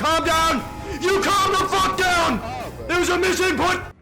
calm down! You calm the fuck down! There's a misinput!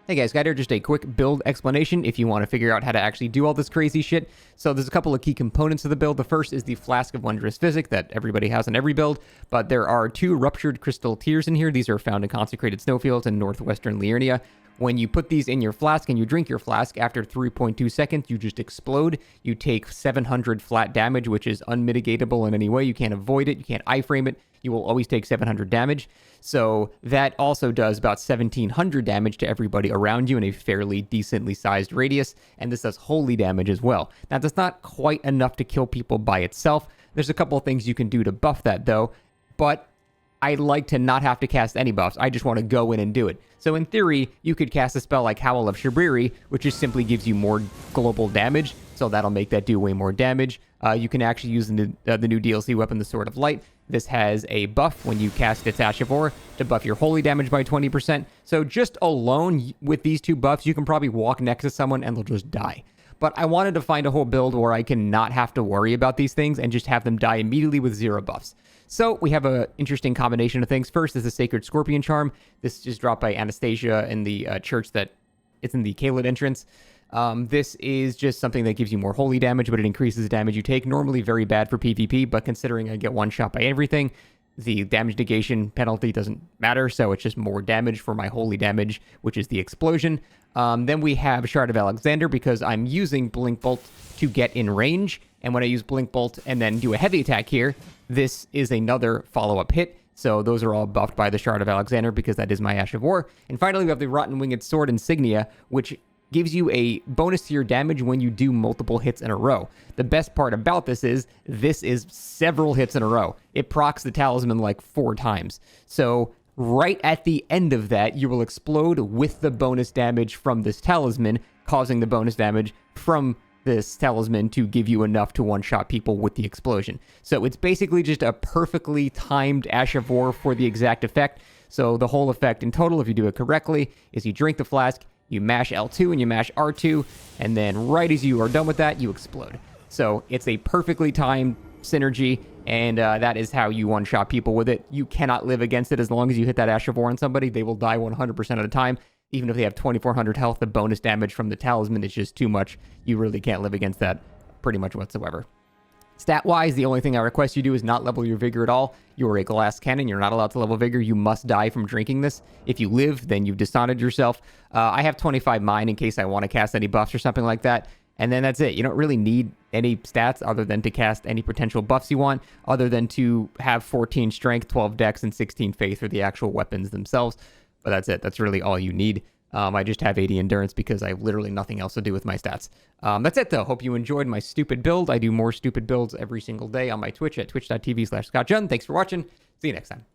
Hey guys, got here just a quick build explanation if you want to figure out how to actually do all this crazy shit. So there's a couple of key components of the build. The first is the Flask of Wondrous Physic that everybody has in every build, but there are 2 Ruptured Crystal Tears in here. These are found in consecrated snowfields in northwestern Liurnia. When you put these in your flask and you drink your flask, after 3.2 seconds, you just explode. You take 700 flat damage, which is unmitigatable in any way. You can't avoid it. You can't iframe it. You will always take 700 damage. So that also does about 1700 damage to everybody around you in a fairly decently sized radius. And this does holy damage as well. Now, that's not quite enough to kill people by itself. There's a couple of things you can do to buff that, though. But I like to not have to cast any buffs. I just want to go in and do it. So in theory, you could cast a spell like Howl of Shabriri, which just simply gives you more global damage. So that'll make that do way more damage. you can actually use the new DLC weapon, the Sword of Light. This has a buff when you cast its Ash of War to buff your holy damage by 20%. So just alone with these two buffs, you can probably walk next to someone and they'll just die. But I wanted to find a whole build where I can not have to worry about these things and just have them die immediately with 0 buffs. So we have an interesting combination of things. First is the Sacred Scorpion Charm. This is dropped by Anastasia in the church that it's in the MacLeod entrance. This is just something that gives you more holy damage, but it increases the damage you take. Normally very bad for PvP, but considering I get one shot by everything, the damage negation penalty doesn't matter, so it's just more damage for my holy damage, which is the explosion. Then we have Shard of Alexander, because I'm using Blink Bolt to get in range, and when I use Blink Bolt and then do a heavy attack here, this is another follow-up hit. So those are all buffed by the Shard of Alexander because that is my Ash of War. And finally, we have the Rotten Winged Sword Insignia, which gives you a bonus to your damage when you do multiple hits in a row. The best part about this is several hits in a row. It procs the talisman like 4 times. So right at the end of that, you will explode with the bonus damage from this talisman, causing the bonus damage from this talisman to give you enough to one-shot people with the explosion. So it's basically just a perfectly timed Ash of War for the exact effect. So the whole effect in total, if you do it correctly, is you drink the flask, you mash L2 and you mash R2, and then right as you are done with that, you explode. So it's a perfectly timed synergy, and that is how you one-shot people with it. You cannot live against it as long as you hit that Ash of War on somebody. They will die 100% of the time. Even if they have 2,400 health, the bonus damage from the talisman is just too much. You really can't live against that pretty much whatsoever. Stat-wise, the only thing I request you do is not level your Vigor at all. You are a glass cannon. You're not allowed to level Vigor. You must die from drinking this. If you live, then you've dishonored yourself. I have 25 Mind in case I want to cast any buffs or something like that. And then that's it. You don't really need any stats other than to cast any potential buffs you want, other than to have 14 Strength, 12 Dex, and 16 Faith for the actual weapons themselves. But that's it. That's really all you need. I just have 80 Endurance because I have literally nothing else to do with my stats. That's it, though. Hope you enjoyed my stupid build. I do more stupid builds every single day on my Twitch at twitch.tv/ScottJun. Thanks for watching. See you next time.